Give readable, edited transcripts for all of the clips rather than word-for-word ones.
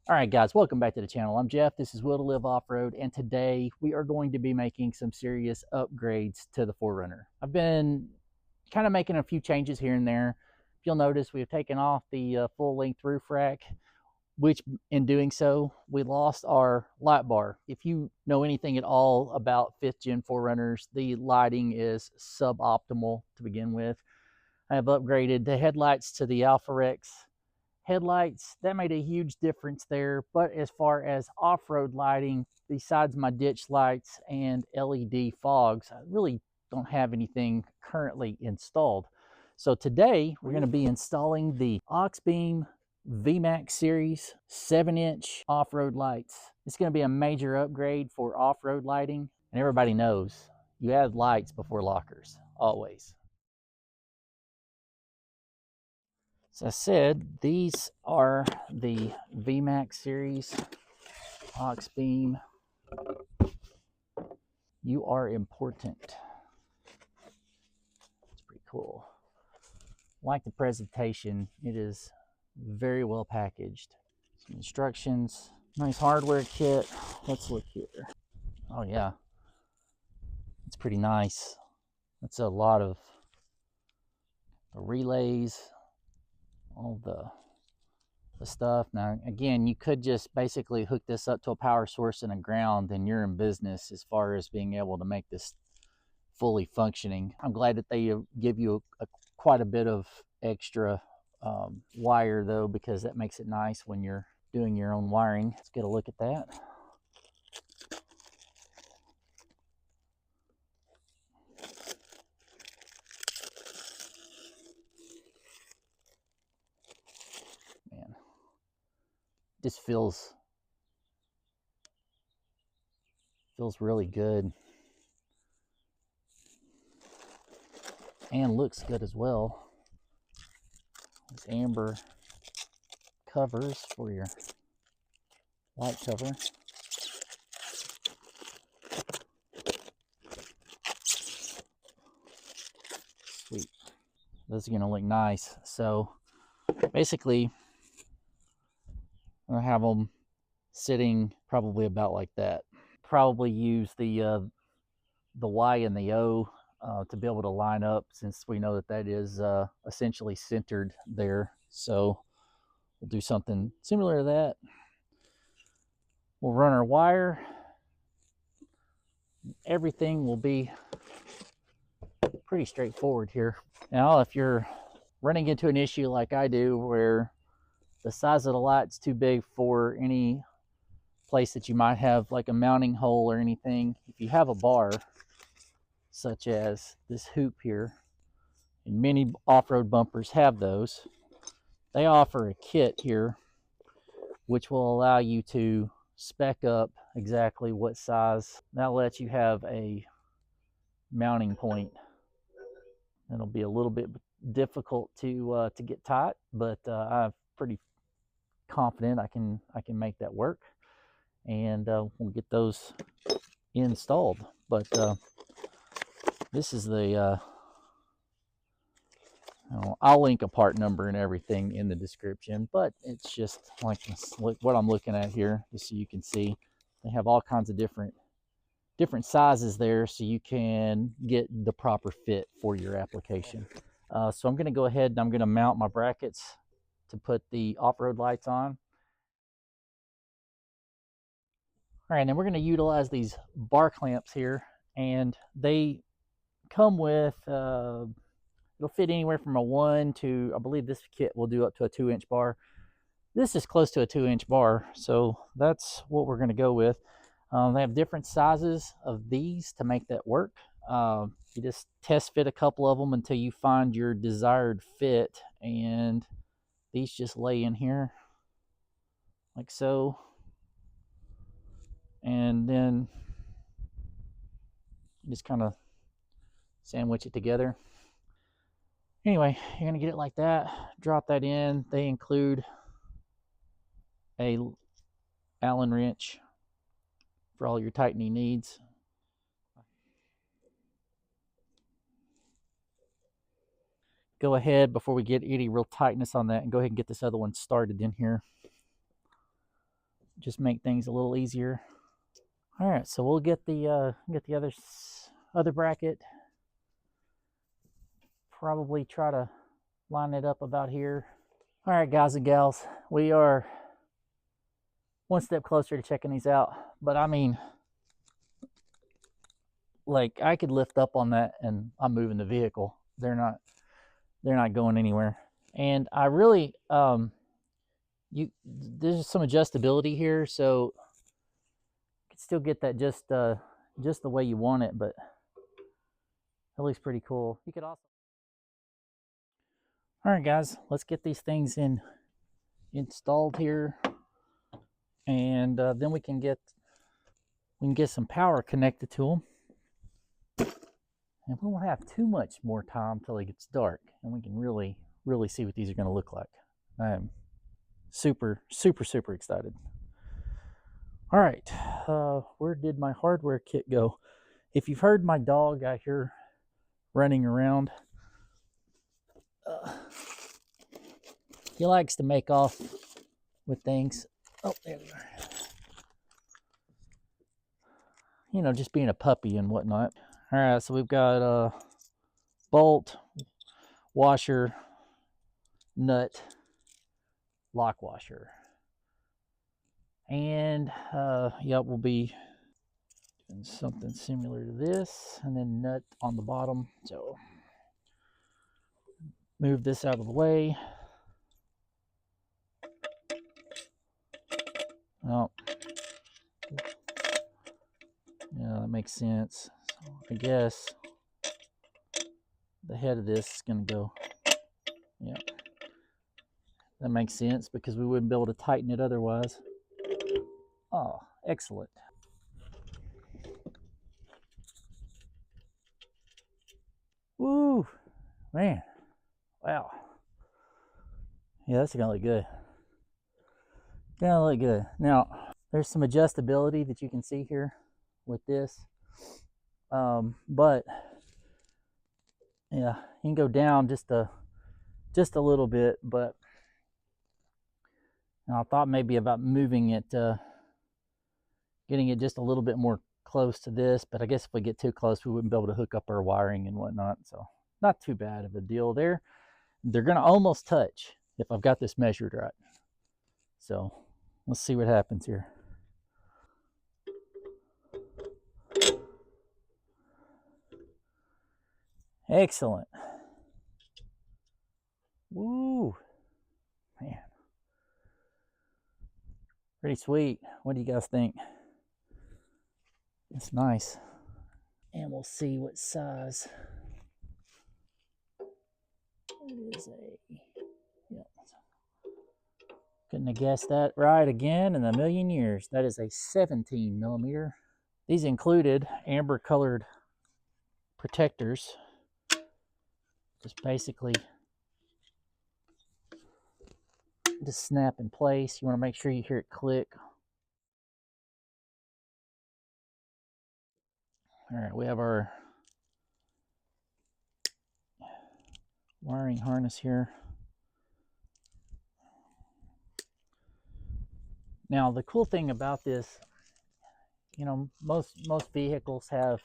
All right, guys, welcome back to the channel. I'm Jeff. This is Will to Live Off-Road, and today we are going to be making some serious upgrades to the 4Runner. I've been kind of making a few changes here and there. If you'll notice, we have taken off the full-length roof rack, which in doing so, we lost our light bar. If you know anything at all about 5th Gen 4Runners, the lighting is suboptimal to begin with. I have upgraded the headlights to the Alpha Rex headlights. That made a huge difference there. But as far as off-road lighting, besides my ditch lights and LED fogs, I really don't have anything currently installed. So today we're going to be installing the Auxbeam VMAX series 7-inch off-road lights. It's going to be a major upgrade for off-road lighting, and everybody knows you add lights before lockers, always. As I said, these are the VMAX series Auxbeam. You are important. It's pretty cool. Like the presentation, it is very well packaged. Some instructions, nice hardware kit. Let's look here. Oh yeah, it's pretty nice. That's a lot of relays, all the stuff. Now again, you could just basically hook this up to a power source and a ground and you're in business as far as being able to make this fully functioning. I'm glad that they give you quite a bit of extra wire though, because that makes it nice when you're doing your own wiring. Let's get a look at that. Man, this feels really good and looks good as well. This amber covers for your light cover. Sweet. Those are going to look nice. So basically, I'll have them sitting probably about like that. Probably use the Y and the O to be able to line up, since we know that that is essentially centered there. So we'll do something similar to that. We'll run our wire. Everything will be pretty straightforward here. Now, if you're running into an issue like I do, where the size of the light's too big for any place that you might have like a mounting hole or anything, if you have a bar such as this hoop here, and many off-road bumpers have those, they offer a kit here which will allow you to spec up exactly what size. That lets you have a mounting point. It'll be a little bit difficult to get tight, but I'm pretty confident I can make that work, and we'll get those installed. But this is the I'll link a part number and everything in the description, but it's just like what I'm looking at here, just so you can see. They have all kinds of different sizes there, so you can get the proper fit for your application. So I'm going to go ahead and I'm going to mount my brackets to put the off-road lights on. All right, and then we're going to utilize these bar clamps here, and they come with it'll fit anywhere from a 1 to, I believe this kit will do up to a 2-inch bar. This is close to a 2-inch bar, so that's what we're going to go with. They have different sizes of these to make that work. You just test fit a couple of them until you find your desired fit, and these just lay in here like so, and then just kind of sandwich it together. Anyway, you're gonna get it like that, drop that in. They include a Allen wrench for all your tightening needs. Go ahead, before we get any real tightness on that, and go ahead and get this other one started in here. just make things a little easier. All right, so we'll get the other bracket. Probably try to line it up about here. All right, guys and gals, we are one step closer to checking these out. But I mean, like, I could lift up on that and I'm moving the vehicle. They're not going anywhere. And I really there's some adjustability here, so you can still get that just the way you want it, but it looks pretty cool. You could also. All right, guys, let's get these things installed here, and then we can get some power connected to them. And we won't have too much more time till it gets dark, and we can really see what these are going to look like. I am super excited. All right, where did my hardware kit go? If you've heard my dog out here running around, he likes to make off with things. Oh, there we are. You know, just being a puppy and whatnot. All right, so we've got a bolt, washer, nut, lock washer. And yeah, we'll be doing something similar to this, and then nut on the bottom. So move this out of the way. Oh, yeah, that makes sense. So I guess the head of this is going to go. Yeah, that makes sense because we wouldn't be able to tighten it otherwise. Oh, excellent. Woo, man, wow. Yeah, that's gonna look good. Gonna look good. Now, there's some adjustability that you can see here with this, but yeah, you can go down just a little bit. But I thought maybe about moving it, getting it just a little bit more close to this. But I guess if we get too close, we wouldn't be able to hook up our wiring and whatnot. So not too bad of a deal there. They're gonna almost touch if I've got this measured right. So let's see what happens here. Excellent. Woo, man, pretty sweet. What do you guys think? It's nice. And we'll see what size. It is yep. Couldn't have guessed that right again in a million years. That is a 17 millimeter. These included amber colored protectors. Just basically just snap in place. You want to make sure you hear it click. All right, we have our wiring harness here. Now, the cool thing about this, you know, most vehicles have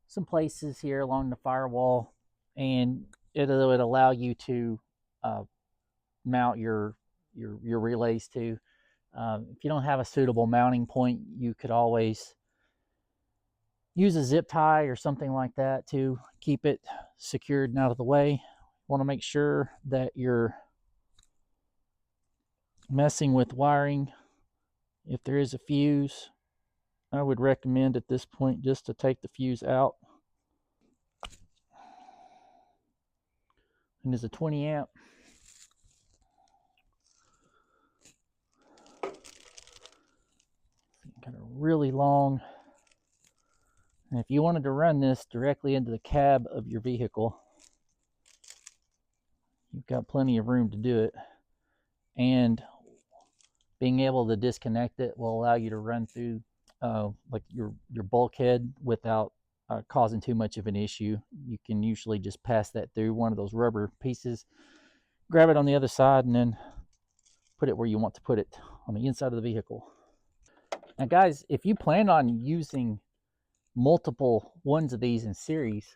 some places here along the firewall, and it would allow you to mount your relays to. If you don't have a suitable mounting point, you could always use a zip tie or something like that to keep it secured and out of the way. You want to make sure that you're messing with wiring. If there is a fuse, I would recommend at this point just to take the fuse out. And there's a 20 amp. Kind of really long. And if you wanted to run this directly into the cab of your vehicle, you've got plenty of room to do it. And being able to disconnect it will allow you to run through like your bulkhead without causing too much of an issue. You can usually just pass that through one of those rubber pieces, grab it on the other side, and then put it where you want to put it on the inside of the vehicle. Now, guys, if you plan on using multiple ones of these in series,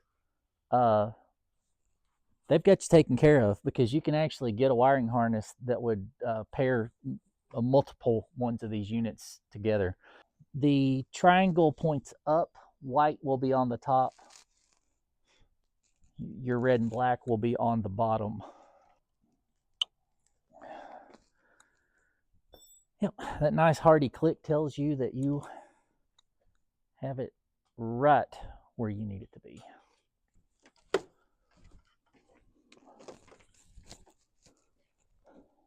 they've got you taken care of, because you can actually get a wiring harness that would pair multiple ones of these units together. The triangle points up, white will be on the top, your red and black will be on the bottom. Yep, that nice hearty click tells you that you have it right where you need it to be.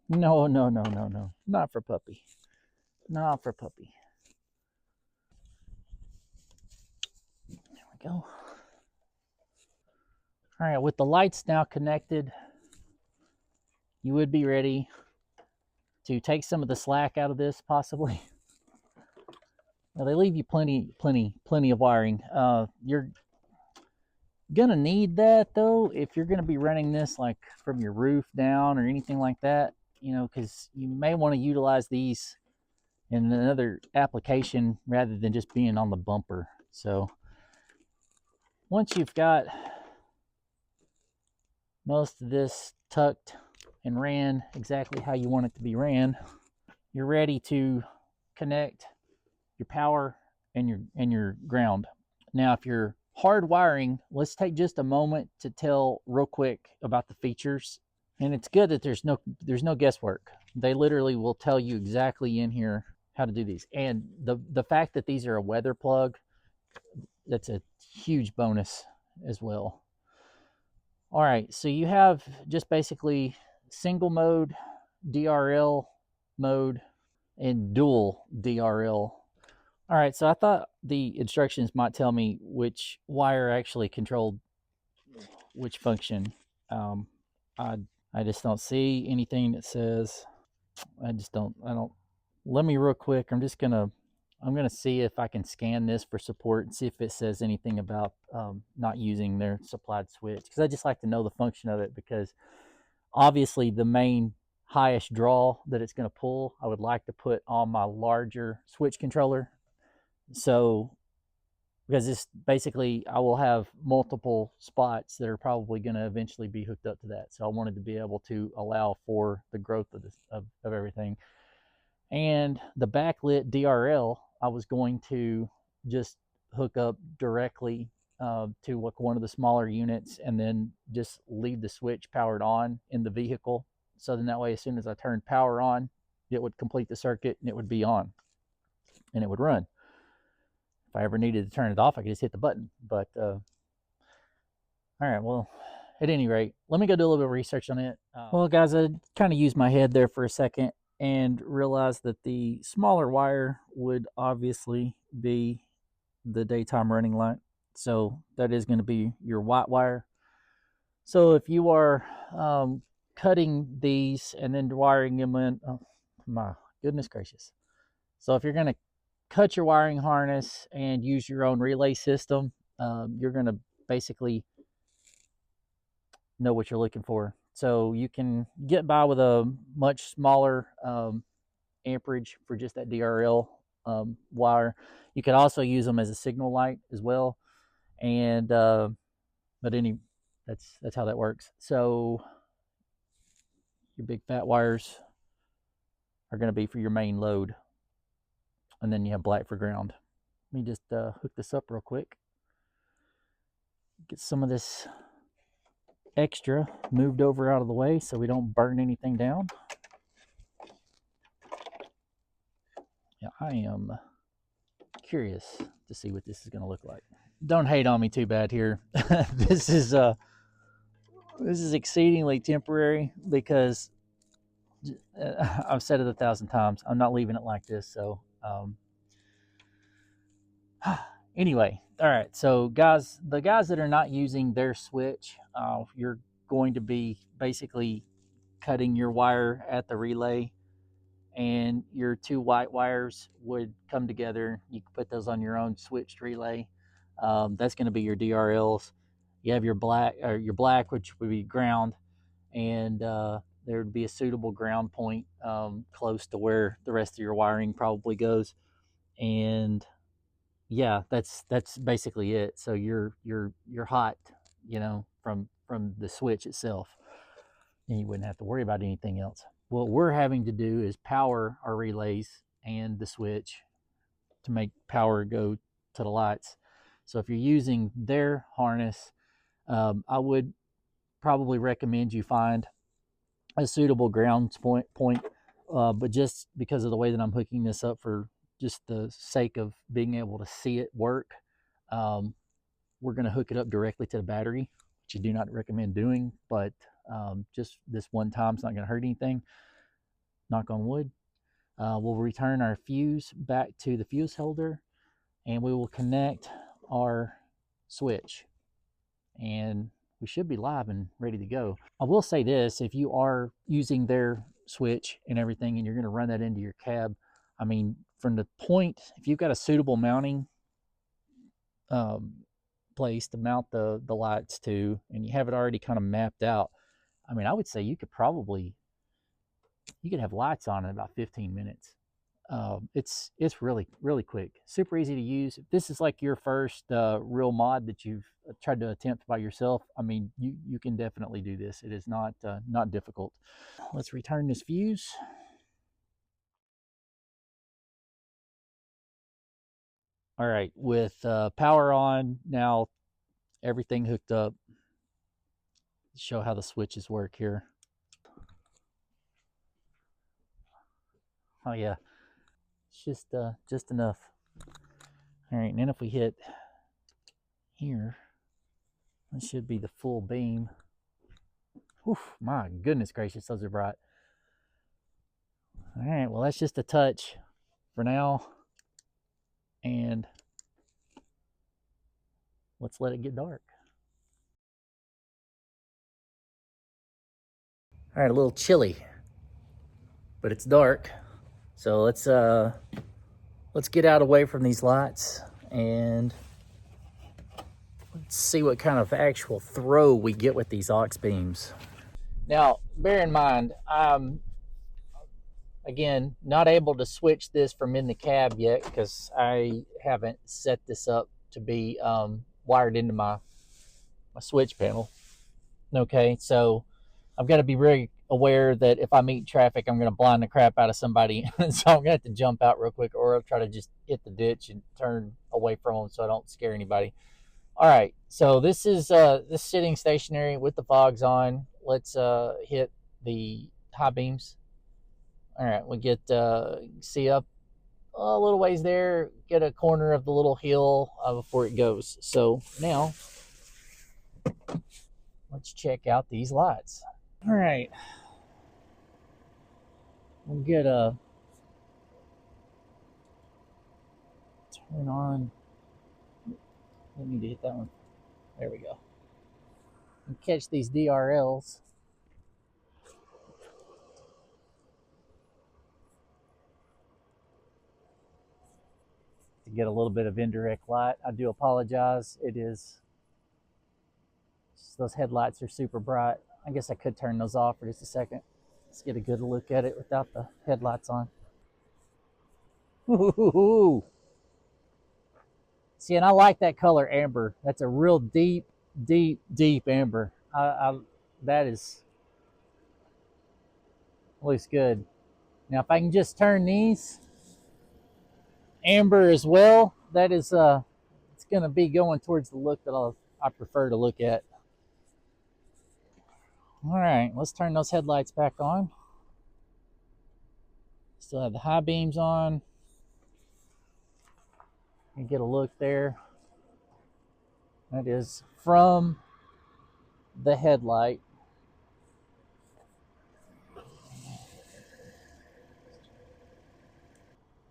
No, no, no, no, no. Not for puppy. Not for puppy. There we go. All right, with the lights now connected, you would be ready to take some of the slack out of this, possibly. Now, they leave you plenty of wiring. You're gonna need that though if you're gonna be running this like from your roof down or anything like that, you know, because you may want to utilize these in another application rather than just being on the bumper. So once you've got most of this tucked and ran exactly how you want it to be ran, you're ready to connect your power and your ground. Now, if you're hard wiring, let's take just a moment to tell real quick about the features. And it's good that there's no guesswork. They literally will tell you exactly in here how to do these. And the fact that these are a weather plug, that's a huge bonus as well. All right, so you have just basically single mode, DRL mode, and dual DRL. All right, so I thought the instructions might tell me which wire actually controlled which function. I just don't see anything that says. I don't. Let me real quick. I'm gonna see if I can scan this for support and see if it says anything about not using their supplied switch, because I just like to know the function of it, because obviously the main highest draw that it's going to pull, I would like to put on my larger switch controller. So, because this basically, I will have multiple spots that are probably going to eventually be hooked up to that. So I wanted to be able to allow for the growth of this of everything. And the backlit DRL, I was going to just hook up directly to one of the smaller units, and then just leave the switch powered on in the vehicle. So then that way, as soon as I turned power on, it would complete the circuit and it would be on and it would run. If I ever needed to turn it off, I could just hit the button. But all right, well, at any rate, let me go do a little bit of research on it. Well, guys, I kind of used my head there for a second and realized that the smaller wire would obviously be the daytime running light. So that is going to be your white wire. So if you are cutting these and then wiring them in, oh my goodness gracious. So if you're going to cut your wiring harness and use your own relay system, you're going to basically know what you're looking for. So you can get by with a much smaller amperage for just that DRL wire. You could also use them as a signal light as well, and but that's how that works. So your big fat wires are going to be for your main load, and then you have black for ground. Let me just hook this up real quick. Get some of this extra moved over out of the way so we don't burn anything down. Yeah, I am curious to see what this is going to look like. Don't hate on me too bad here. This is exceedingly temporary, because I've said it 1,000 times. I'm not leaving it like this. So anyway, all right. So guys, the guys that are not using their switch, you're going to be basically cutting your wire at the relay, and your two white wires would come together. You can put those on your own switched relay. That's going to be your DRLs. You have your black, which would be ground, and there would be a suitable ground point close to where the rest of your wiring probably goes. And yeah, that's basically it. So you're hot, you know, from the switch itself, and you wouldn't have to worry about anything else. What we're having to do is power our relays and the switch to make power go to the lights. So if you're using their harness, I would probably recommend you find a suitable ground point. But just because of the way that I'm hooking this up for just the sake of being able to see it work, we're going to hook it up directly to the battery, which I do not recommend doing, but just this one time, it's not going to hurt anything. Knock on wood. We'll return our fuse back to the fuse holder, and we will connect our switch, and we should be live and ready to go. I will say this, if you are using their switch and everything and you're going to run that into your cab, I mean, from the point, if you've got a suitable mounting place to mount the lights to, and you have it already kind of mapped out, I mean, I would say you could have lights on in about 15 minutes. It's really, really quick, super easy to use. If this is like your first real mod that you've tried to attempt by yourself, I mean, you can definitely do this. It is not difficult. Let's return this fuse. All right, with power on now, everything hooked up. Show how the switches work here. Oh yeah, it's just enough. All right, and then if we hit here, that should be the full beam. Oof, my goodness gracious, those are bright. All right, well, that's just a touch for now, and let's let it get dark. All right, a little chilly, but it's dark, so let's get out away from these lights and let's see what kind of actual throw we get with these aux beams. Now, bear in mind, I'm again not able to switch this from in the cab yet because I haven't set this up to be wired into my switch panel. Okay, so I've got to be very aware that if I meet traffic, I'm going to blind the crap out of somebody. So I'm going to have to jump out real quick, or I'll try to just hit the ditch and turn away from them so I don't scare anybody. All right, so this is this sitting stationary with the fogs on. Let's hit the high beams. All right, we get see up a little ways there, get a corner of the little hill before it goes. So now let's check out these lights. All right, we'll get a turn on. I need to hit that one. There we go. And catch these DRLs. To get a little bit of indirect light. I do apologize. It is, those headlights are super bright. I guess I could turn those off for just a second. Let's get a good look at it without the headlights on. Ooh. See, and I like that color amber. That's a real deep amber. That looks good. Now, if I can just turn these amber as well, that is it's going to be going towards the look that I prefer to look at. All right, let's turn those headlights back on. Still have the high beams on. You get a look there. That is from the headlight.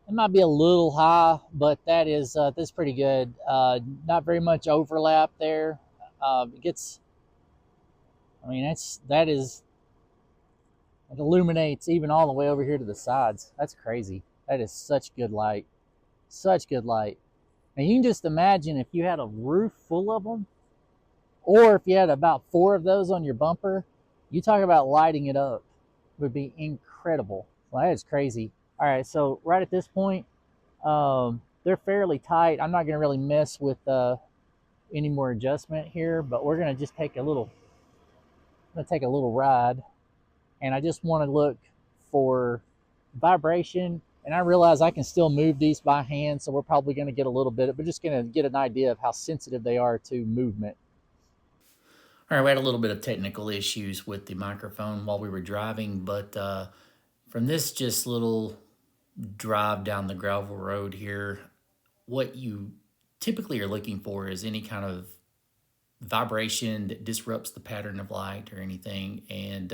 It might be a little high, but that's pretty good. Not very much overlap there. It gets, I mean, it illuminates even all the way over here to the sides. That's crazy. That is such good light. Such good light. And you can just imagine if you had a roof full of them, or if you had about 4 of those on your bumper, you talk about lighting it up. would be incredible. Well, that is crazy. All right, so right at this point, they're fairly tight. I'm not going to really mess with any more adjustment here, but we're going to just take a little, ride, and I just want to look for vibration. And I realize I can still move these by hand, so we're probably going to get a little bit. We're just going to get an idea of how sensitive they are to movement. All right, we had a little bit of technical issues with the microphone while we were driving, but from this just little drive down the gravel road here, what you typically are looking for is any kind of vibration that disrupts the pattern of light or anything. And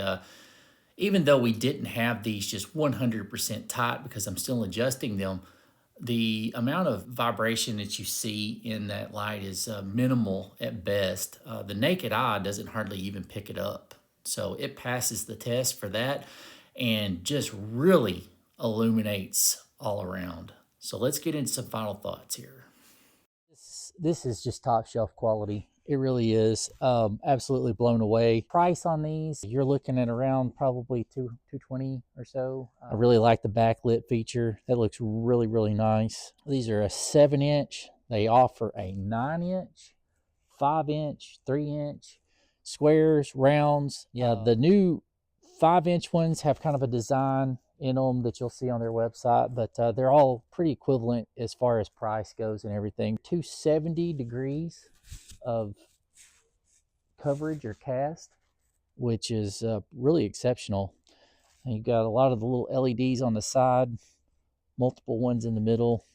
even though we didn't have these just 100% tight because I'm still adjusting them, the amount of vibration that you see in that light is minimal at best. The naked eye doesn't hardly even pick it up. So it passes the test for that and just really illuminates all around. So let's get into some final thoughts here. This is just top shelf quality. It really is. Absolutely blown away. Price on these, you're looking at around probably $220 or so. I really like the backlit feature. That looks really, really nice. These are a 7-inch. They offer a 9-inch, 5-inch, 3-inch, squares, rounds. Yeah, the new 5-inch ones have kind of a design in them that you'll see on their website, but they're all pretty equivalent as far as price goes and everything. 270 degrees of coverage or cast, which is really exceptional. And you've got a lot of the little LEDs on the side, multiple ones in the middle,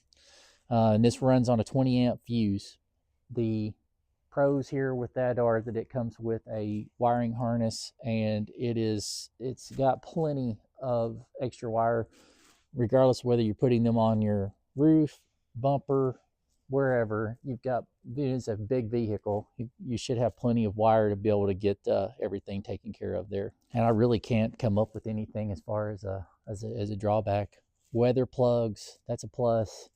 and this runs on a 20 amp fuse. The pros here with that are that it comes with a wiring harness, and it's got plenty of extra wire, regardless of whether you're putting them on your roof, bumper, wherever. It's a big vehicle. You should have plenty of wire to be able to get everything taken care of there. And I really can't come up with anything as far as a drawback. Weather plugs, that's a plus.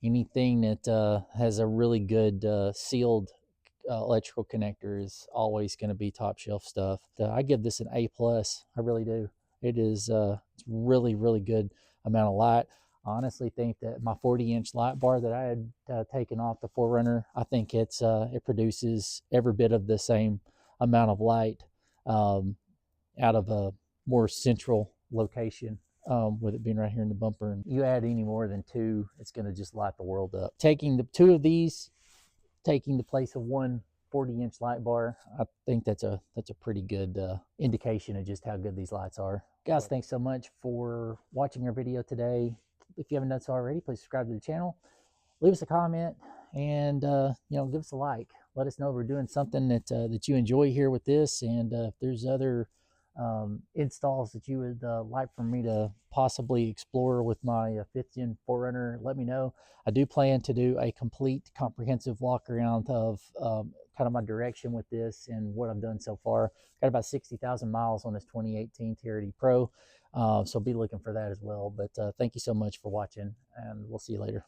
Anything that has a really good sealed electrical connector is always going to be top shelf stuff. I give this an A plus. I really do. It is it's really, really good amount of light. I honestly think that my 40-inch light bar that I had taken off the 4Runner, I think it produces every bit of the same amount of light out of a more central location. With it being right here in the bumper, and you add any more than 2, it's going to just light the world up. Taking the 2 of these, taking the place of one 40-inch light bar, I think that's a pretty good indication of just how good these lights are. Guys, thanks so much for watching our video today. If you haven't done so already, please subscribe to the channel, leave us a comment, and give us a like. Let us know if we're doing something that you enjoy here with this, and if there's other installs that you would like for me to possibly explore with my 5th gen 4Runner, let me know. I do plan to do a complete comprehensive walk around of kind of my direction with this and what I've done so far. Got about 60,000 miles on this 2018 TRD Pro, so be looking for that as well. But thank you so much for watching, and we'll see you later.